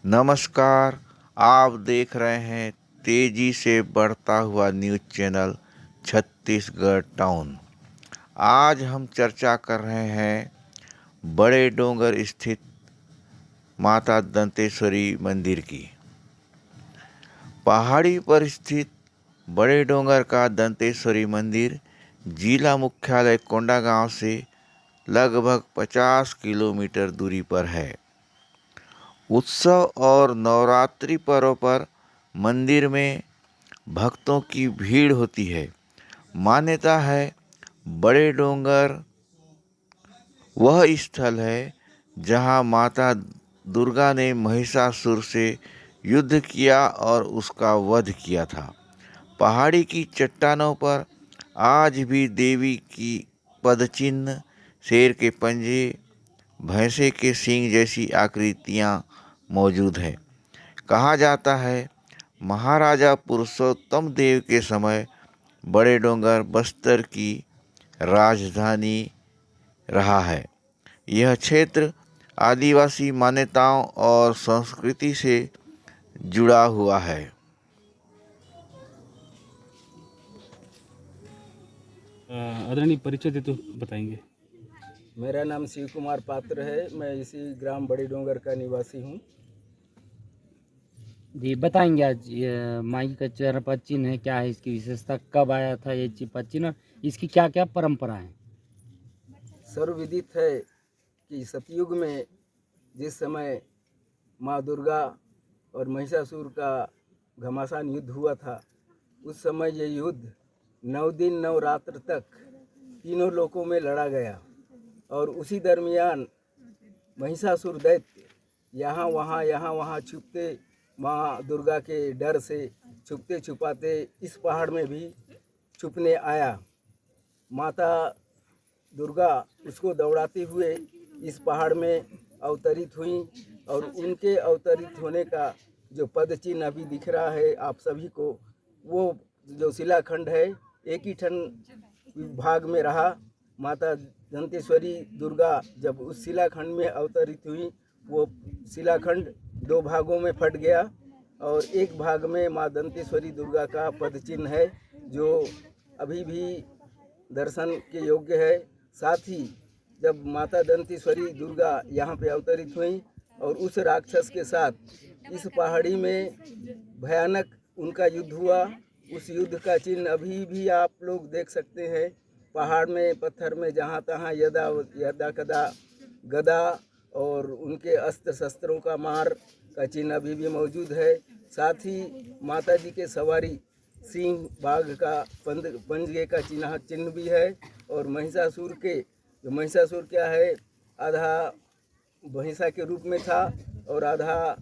नमस्कार। आप देख रहे हैं तेजी से बढ़ता हुआ न्यूज़ चैनल छत्तीसगढ़ टाउन। आज हम चर्चा कर रहे हैं बड़े डोंगर स्थित माता दंतेश्वरी मंदिर की। पहाड़ी पर स्थित बड़े डोंगर का दंतेश्वरी मंदिर जिला मुख्यालय कोंडागांव से लगभग 50 किलोमीटर दूरी पर है। उत्सव और नवरात्रि पर्व पर मंदिर में भक्तों की भीड़ होती है। मान्यता है बड़े डोंगर वह स्थल है जहां माता दुर्गा ने महिषासुर से युद्ध किया और उसका वध किया था। पहाड़ी की चट्टानों पर आज भी देवी की पदचिन्ह, शेर के पंजे, भैंसे के सींग जैसी आकृतियां मौजूद हैं। कहा जाता है महाराजा पुरुषोत्तम देव के समय बड़े डोंगर बस्तर की राजधानी रहा है। यह क्षेत्र आदिवासी मान्यताओं और संस्कृति से जुड़ा हुआ है। आदरणीय परिचय दे तो बताएंगे। मेरा नाम शिव कुमार पात्र है। मैं इसी ग्राम बड़ी डोंगर का निवासी हूँ। जी बताएंगे आज ये माई का चेहरा चिन्ह है, क्या है इसकी विशेषता, कब आया था ये चिन्ह और इसकी क्या क्या परंपरा है। सर्वविदित है कि सतयुग में जिस समय माँ दुर्गा और महिषासुर का घमासान युद्ध हुआ था, उस समय ये युद्ध 9 दिन 9 रात्र तक तीनों लोकों में लड़ा गया। और उसी दरमियान महिषासुर दैत्य यहाँ वहाँ छुपते, माँ दुर्गा के डर से छुपते छुपाते इस पहाड़ में भी छुपने आया। माता दुर्गा उसको दौड़ाते हुए इस पहाड़ में अवतरित हुई और उनके अवतरित होने का जो पद चिन्ह अभी दिख रहा है आप सभी को, वो जो शिलाखंड है एक ही ठन भाग में रहा। माता दंतेश्वरी दुर्गा जब उस शिलाखंड में अवतरित हुई, वो शिलाखंड 2 भागों में फट गया और एक भाग में माँ दंतेश्वरी दुर्गा का पद चिन्ह है जो अभी भी दर्शन के योग्य है। साथ ही जब माता दंतेश्वरी दुर्गा यहाँ पे अवतरित हुई और उस राक्षस के साथ इस पहाड़ी में भयानक उनका युद्ध हुआ, उस युद्ध का चिन्ह अभी भी आप लोग देख सकते हैं। पहाड़ में पत्थर में जहाँ तहाँ यदा कदा गदा और उनके अस्त्र शस्त्रों का मार का चिन्ह अभी भी मौजूद है। साथ ही माता जी के सवारी सिंह बाघ का पंजे का चिन्ह भी है। और महिषासुर क्या है, आधा भैंसा के रूप में था और आधा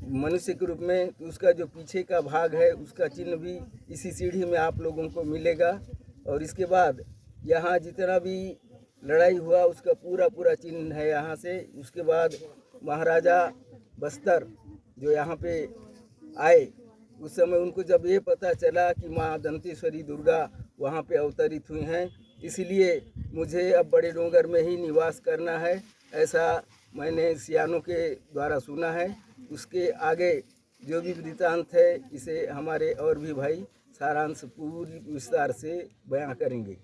मनुष्य के रूप में, तो उसका जो पीछे का भाग है उसका चिन्ह भी इसी सीढ़ी में आप लोगों को मिलेगा। और इसके बाद यहाँ जितना भी लड़ाई हुआ उसका पूरा चिन्ह है यहाँ से। उसके बाद महाराजा बस्तर जो यहाँ पे आए, उस समय उनको जब ये पता चला कि माँ दंतेश्वरी दुर्गा वहाँ पे अवतरित हुई हैं, इसलिए मुझे अब बड़े डोंगर में ही निवास करना है, ऐसा मैंने सियानों के द्वारा सुना है। उसके आगे जो भी वृत्तांत है इसे हमारे और भी भाई सारांश पूरी विस्तार से बयां करेंगे।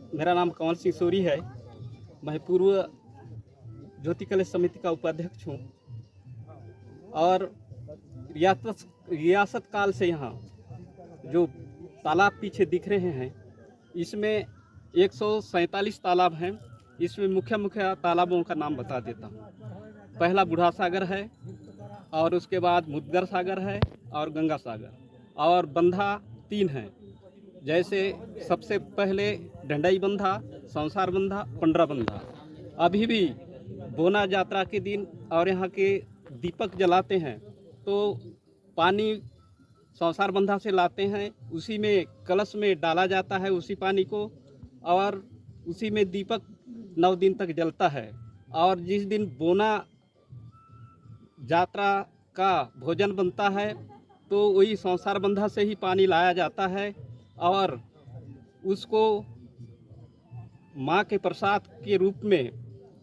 मेरा नाम कंवर सिंह सोरी है। मैं पूर्व ज्योति कलश समिति का उपाध्यक्ष हूँ और रियासत काल से यहाँ जो तालाब पीछे दिख रहे हैं, इसमें 147 तालाब हैं। इसमें मुख्य तालाबों का नाम बता देता हूँ। पहला बूढ़ा सागर है और उसके बाद मुदगर सागर है और गंगा सागर, और बंधा 3 हैं। जैसे सबसे पहले ढंडाई बंधा, संसार बंधा, पंडरा बंधा। अभी भी बोना यात्रा के दिन और यहाँ के दीपक जलाते हैं तो पानी संसार बंधा से लाते हैं, उसी में कलश में डाला जाता है उसी पानी को, और उसी में दीपक 9 दिन तक जलता है। और जिस दिन बोना यात्रा का भोजन बनता है तो वही संसार बंधा से ही पानी लाया जाता है और उसको माँ के प्रसाद के रूप में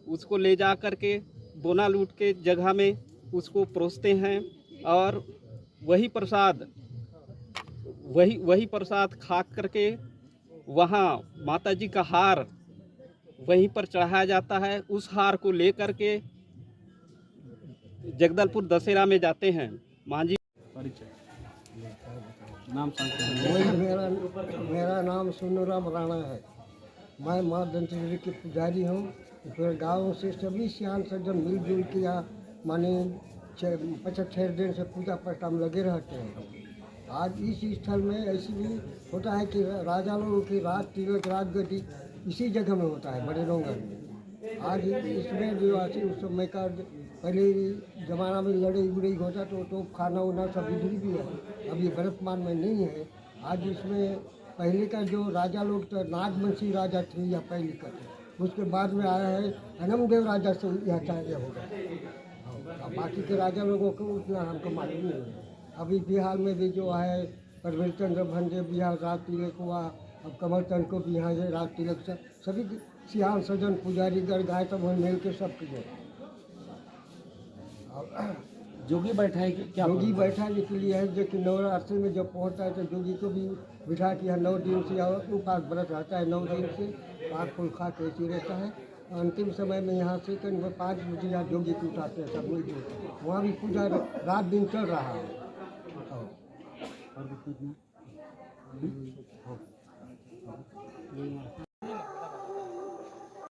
उसको ले जा कर के बोना लूट के जगह में उसको परोसते हैं और वही प्रसाद खा करके वहाँ माता जी का हार वहीं पर चढ़ाया जाता है। उस हार को ले करके जगदलपुर दशहरा में जाते हैं। मांझी नाम मेरा नाम सोनूराम राणा है। मैं माँ दंतेश्वरी की पुजारी हूँ। फिर गाँव से सभी सियान सज्जन मिलजुल के यहाँ माने 75 दिन से पूजा पाठ हम लगे रहते हैं। आज इस स्थल में ऐसी भी होता है कि राजा लोगों की रात तिलक रात गति इसी जगह में होता है, बड़े डोंगर में। आज इसमें जो आती उस समय का पहले ज़माना में लड़ाई उड़ाई होता तो खाना उना सब इधर भी है, अभी वर्तमान में नहीं है। आज इसमें पहले का जो राजा लोग तो नागवंशी राजा थे या पहले का थे, उसके बाद में आया है अनमदेव राजा से यह चाहिए होगा। बाकी के राजा लोगों को उतना हमको मालूम नहीं है। अभी बिहार में भी जो है परमेल चंद्र भंजे बिहार राज तिलक हुआ, अब कमल चंद को भी यहाँ से राज तिलक सभी सियान सजन पुजारी गढ़ गाय सब मिल के सब किए। जोगी बैठाई क्या जोगी बैठाने के लिए है, जो कि नवरात्रि में जब पहुँचता है तो जोगी को भी बिठा के यहाँ 9 दिन से उपास व्रत रहता है। 9 दिन से पाक फूल खा के ऐसे रहता है। अंतिम समय में यहाँ से करीब 5 बजे यहाँ जोगी को उठाते हैं सब मिलजुल। वहाँ भी पूजा रात दिन चल रहा है। और